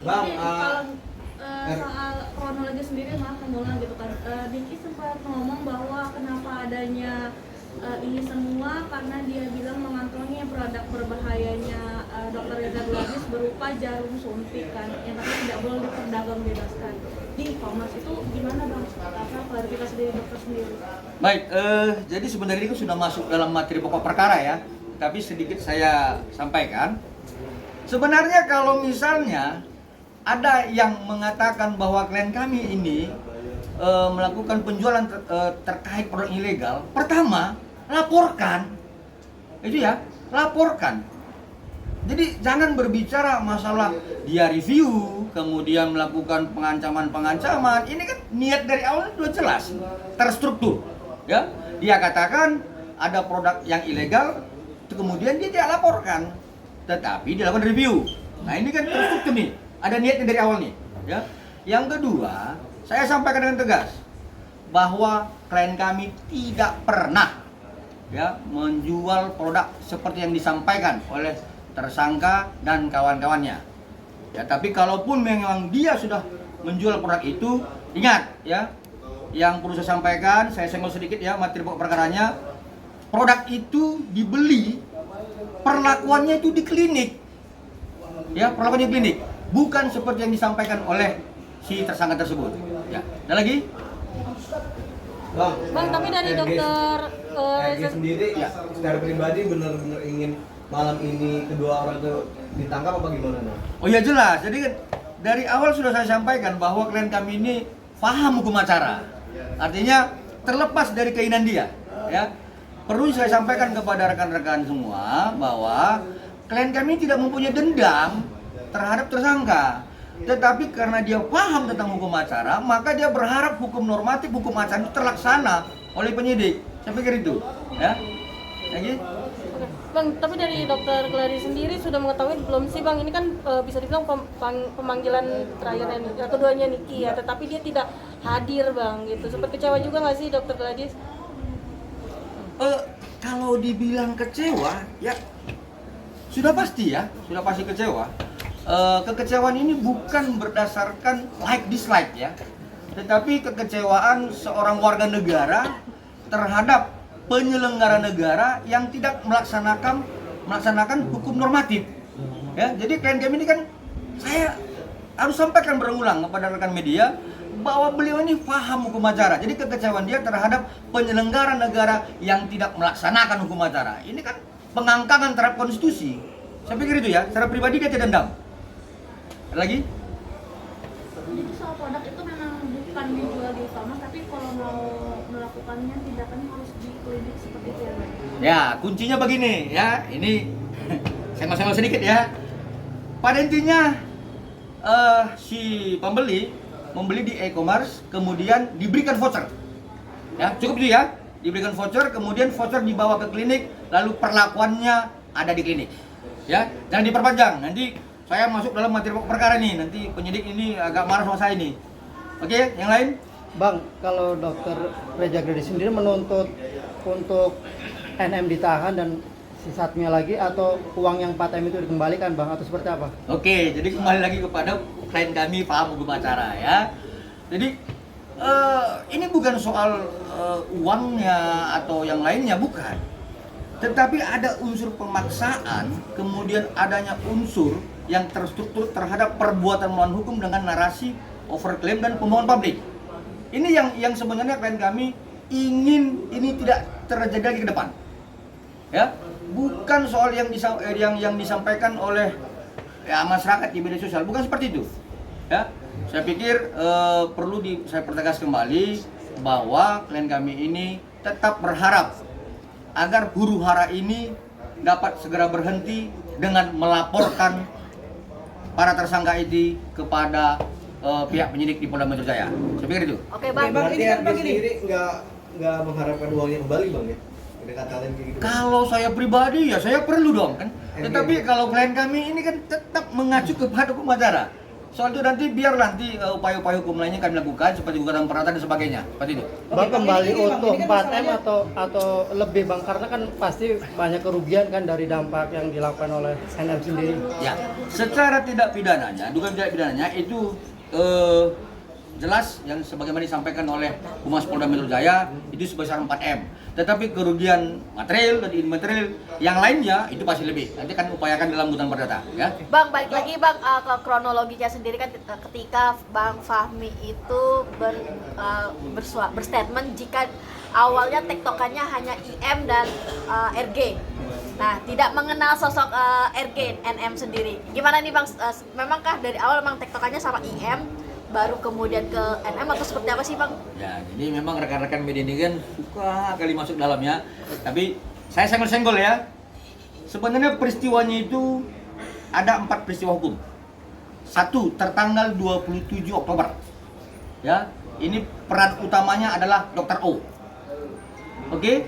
Bang, Jadi kalau soal kronologi sendiri, maaf mengulang gitu kan, Diki sempat ngomong bahwa kenapa adanya ini semua karena dia bilang mengantongi produk berbahayanya Dr. Reza Dulagis berupa jarum suntik kan, yang tapi tidak boleh diperdagang bebaskan di e-commerce. Itu gimana bang? Apa klarifikasi dari dokter sendiri? Baik, jadi sebenarnya itu sudah masuk dalam materi pokok perkara ya, tapi sedikit saya sampaikan. Sebenarnya kalau misalnya ada yang mengatakan bahwa klien kami ini melakukan penjualan terkait produk ilegal, pertama laporkan, itu ya, laporkan. Jadi jangan berbicara masalah dia review, kemudian melakukan pengancaman-pengancaman. Ini kan niat dari awal sudah jelas, terstruktur. Ya, dia katakan ada produk yang ilegal, kemudian dia tidak laporkan, tetapi dia lakukan review. Nah ini kan terstruktur nih, ada niatnya dari awal nih. Ya, yang kedua, saya sampaikan dengan tegas bahwa klien kami tidak pernah ya menjual produk seperti yang disampaikan oleh tersangka dan kawan-kawannya. Ya, tapi kalaupun memang dia sudah menjual produk itu, ingat ya, yang perlu saya sampaikan, saya senggol sedikit ya materi pokok perkaranya. Produk itu dibeli, perlakuannya itu di klinik. Ya, perlakuannya di klinik, bukan seperti yang disampaikan oleh si tersangka tersebut. Ya, ada lagi? Bang, Tapi dari dokter Reza sendiri ya, secara pribadi benar-benar ingin malam ini kedua orang itu ditangkap apa gimana? Oh ya jelas, jadi kan dari awal sudah saya sampaikan bahwa klien kami ini paham hukum acara. Artinya terlepas dari keinginan dia, ya. Perlu saya sampaikan kepada rekan-rekan semua bahwa klien kami tidak mempunyai dendam terhadap tersangka. Tetapi karena dia paham tentang hukum acara, maka dia berharap hukum normatif, hukum acara itu terlaksana oleh penyidik. Saya pikir itu, ya. Lagi? Bang, tapi dari dokter Clary sendiri sudah mengetahui belum sih bang, ini kan bisa dibilang pemanggilan terakhirnya nih, keduanya Niki ya, tetapi dia tidak hadir bang gitu. Sempat kecewa juga nggak sih dokter Clary? Kalau dibilang kecewa, ya sudah pasti ya, sudah pasti kecewa. Kekecewaan ini bukan berdasarkan like dislike ya, tetapi kekecewaan seorang warga negara terhadap penyelenggara negara yang tidak melaksanakan hukum normatif. Ya, jadi klien kami ini kan saya harus sampaikan berulang kepada rekan media bahwa beliau ini paham hukum acara. Jadi kekecewaan dia terhadap penyelenggara negara yang tidak melaksanakan hukum acara. Ini kan pengangkangan terhadap konstitusi. Saya pikir itu ya, secara pribadi dia tidak dendam. Ada lagi? Jadi soal produk itu memang bukan dijual di e-commerce, tapi kalau mau melakukannya tindakannya harus di klinik seperti itu ya bang? Ya, kuncinya begini ya. Ini senggol-senggol sedikit ya. Pada intinya si pembeli membeli di e-commerce, kemudian diberikan voucher. Ya, cukup itu ya. Diberikan voucher, kemudian voucher dibawa ke klinik, lalu perlakuannya ada di klinik. Ya, jangan diperpanjang. Nanti saya masuk dalam materi pokok perkara nih. Nanti penyidik ini agak marah sama saya ini. Oke, yang lain? Bang, kalau dokter Reza Dulagis sendiri menuntut untuk NM ditahan dan sisanya lagi atau uang yang 4M itu dikembalikan bang, atau seperti apa? Oke, jadi kembali lagi kepada klien kami paham hukum acara ya. Jadi ini bukan soal uangnya atau yang lainnya, bukan. Tetapi ada unsur pemaksaan, kemudian adanya unsur yang terstruktur terhadap perbuatan melawan hukum dengan narasi overclaim dan pembohongan publik. Ini yang sebenarnya klien kami ingin ini tidak terjadi lagi ke depan. Ya, bukan soal yang disampaikan oleh ya masyarakat di media sosial, bukan seperti itu. Ya, saya pikir perlu saya pertegas kembali bahwa klien kami ini tetap berharap agar huru hara ini dapat segera berhenti dengan melaporkan para tersangka ini kepada pihak penyidik di Polda Metro Jaya. Saya pikir itu. Oke bang, Berarti RG sendiri nggak mengharapkan uangnya kembali bang ya? Udah kata-katain kayak gitu. Kalau saya pribadi ya saya perlu dong kan. Tetapi kalau klien kami ini kan tetap mengacu kepada hukum acara. soal itu nanti biar nanti upaya-upaya hukum lainnya kami lakukan seperti gugatan perdata dan sebagainya. Seperti itu. Bang, Oke, kembali ini, Bang, utuh ini kan 4M masalahnya- atau lebih Bang, karena kan pasti banyak kerugian kan dari dampak yang dilakukan oleh NM sendiri. Ya, secara tidak pidananya, dugaan tidak pidananya itu jelas yang sebagaimana disampaikan oleh Humas Polda Metro Jaya itu sebesar 4M. Tetapi kerugian material dan imaterial yang lainnya itu pasti lebih. Nanti akan upayakan dalam gugatan perdata, ya. Bang, balik lagi Bang ke kronologinya sendiri kan ketika Bang Fahmi itu berstatement jika awalnya tektokannya hanya IM dan RG. Nah, tidak mengenal sosok RG, NM sendiri. Gimana nih Bang, memangkah dari awal memang tektokannya sama IM, baru kemudian ke NM atau seperti apa sih Bang? Ya, jadi memang rekan-rekan media ini kan suka kali masuk dalamnya. Tapi saya senggol-senggol ya. Sebenarnya peristiwanya itu ada 4 peristiwa hukum. 1 tertanggal 27 Oktober. Ya, ini peran utamanya adalah Dr. O. Oke.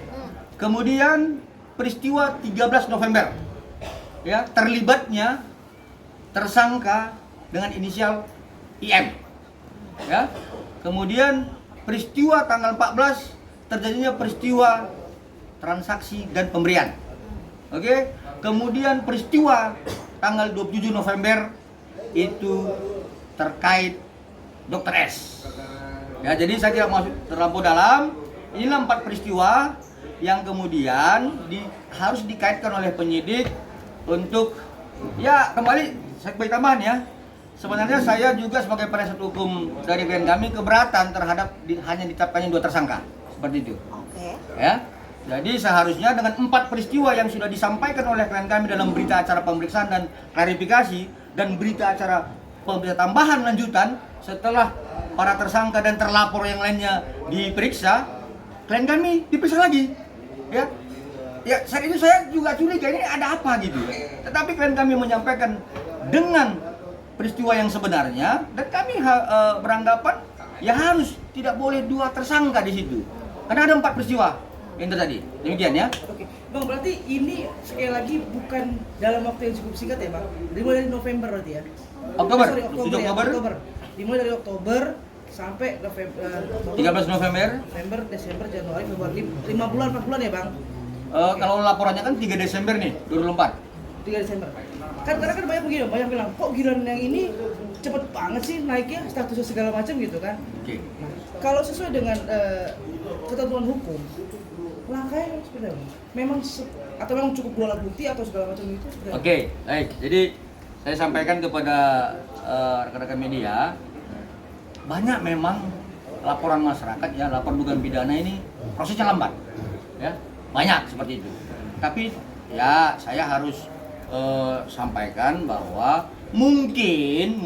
Kemudian peristiwa 13 November. Ya, terlibatnya tersangka dengan inisial IM. Ya. Kemudian peristiwa tanggal 14 terjadinya peristiwa transaksi dan pemberian. Oke. Kemudian peristiwa tanggal 27 November itu terkait Dr. S. Ya, jadi saya tidak masuk terlampau dalam. Inilah 4 peristiwa yang kemudian harus dikaitkan oleh penyidik untuk ya kembali saya beri tambahan ya. Sebenarnya saya juga sebagai penasihat hukum dari klien kami keberatan terhadap hanya ditetapkannya 2 tersangka seperti itu. Oke. Ya, jadi seharusnya dengan 4 peristiwa yang sudah disampaikan oleh klien kami dalam berita acara pemeriksaan dan klarifikasi dan berita acara pemeriksaan tambahan lanjutan setelah para tersangka dan terlapor yang lainnya diperiksa, klien kami diperiksa lagi. Ya, ya saat itu saya juga curiga ini ada apa gitu. Tetapi klien kami menyampaikan dengan peristiwa yang sebenarnya dan kami beranggapan ya harus tidak boleh 2 tersangka di situ karena ada 4 peristiwa yang terjadi. Demikian ya. Oke, Bang, berarti ini sekali lagi bukan dalam waktu yang cukup singkat ya Bang? Dimulai dari November berarti ya? Oktober, Sorry, 7 ya, Oktober. Dimulai dari Oktober sampai November, 13 November. November, Desember, Januari, Februari, 5 bulan, 4 bulan ya Bang? Kalau laporannya kan 3 Desember nih, 2004. 3 Desember. Kan karena kan banyak begini, banyak bilang kok giliran yang ini cepet banget sih naiknya statusnya segala macam gitu kan. Oke. Nah, kalau sesuai dengan ketentuan hukum, langkahnya seperti apa? Memang atau memang cukup 2 alat bukti atau segala macam itu? seperti apa? Oke, baik. Jadi saya sampaikan kepada rekan-rekan media, banyak memang laporan masyarakat ya, lapor dugaan pidana ini prosesnya lambat. Ya, banyak seperti itu. Tapi ya saya harus sampaikan bahwa mungkin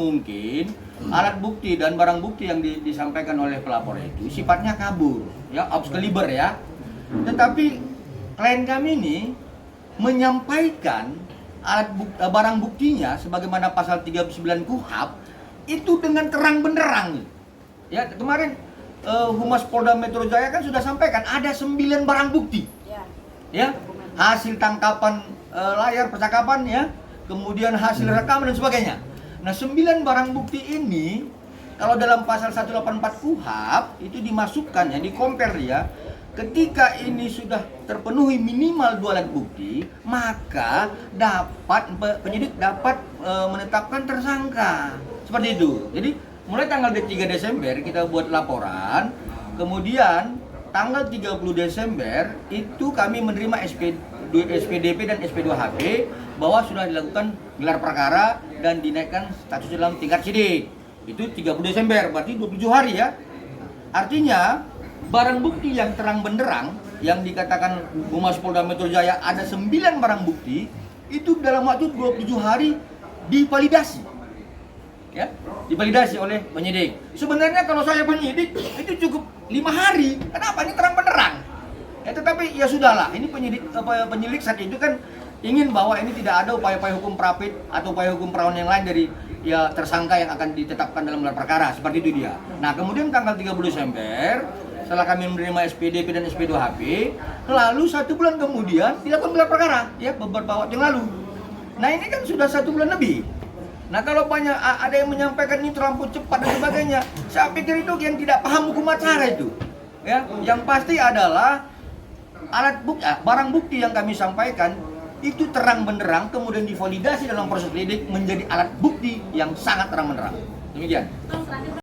alat bukti dan barang bukti yang disampaikan oleh pelapor itu sifatnya kabur, ya, obskaliber ya. Tetapi klien kami ini menyampaikan barang buktinya sebagaimana pasal 39 KUHP itu dengan terang benderang. Ya, kemarin Humas Polda Metro Jaya kan sudah sampaikan ada 9 barang bukti. Ya, hasil tangkapan layar percakapan ya, kemudian hasil rekaman dan sebagainya. Nah, 9 barang bukti ini kalau dalam pasal 184 KUHP itu dimasukkan ya, di-compare ya. Ketika ini sudah terpenuhi minimal 2 alat bukti, maka penyidik dapat menetapkan tersangka. Seperti itu. Jadi, mulai tanggal 3 Desember kita buat laporan, kemudian tanggal 30 Desember itu kami menerima SPDP dan SP2HP bahwa sudah dilakukan gelar perkara dan dinaikkan status dalam tingkat sidik. Itu 30 Desember, berarti 27 hari ya. Artinya barang bukti yang terang benderang yang dikatakan Humas Polda Metro Jaya ada 9 barang bukti itu dalam waktu 27 hari divalidasi. Ya, divalidasi oleh penyidik. Sebenarnya kalau saya penyidik itu cukup 5 hari. Kenapa? Ini terang benderang. Ya, tetapi ya sudahlah. Ini penyidik saat itu kan ingin bahwa ini tidak ada upaya-upaya hukum prapit atau upaya hukum perawan yang lain dari ya tersangka yang akan ditetapkan dalam gelar perkara. Seperti itu dia. Nah, kemudian tanggal 30 Desember setelah kami menerima SPDP dan SP2HP, lalu 1 bulan kemudian dilakukan gelar perkara ya beberapa waktu yang lalu. Nah, ini kan sudah 1 bulan lebih. Nah kalau banyak ada yang menyampaikan ini terlampau cepat dan sebagainya, saya pikir itu yang tidak paham hukum acara itu. Ya, yang pasti adalah barang bukti yang kami sampaikan itu terang benderang, kemudian divalidasi dalam proses lidik menjadi alat bukti yang sangat terang benderang. Demikian. Bang, terakhir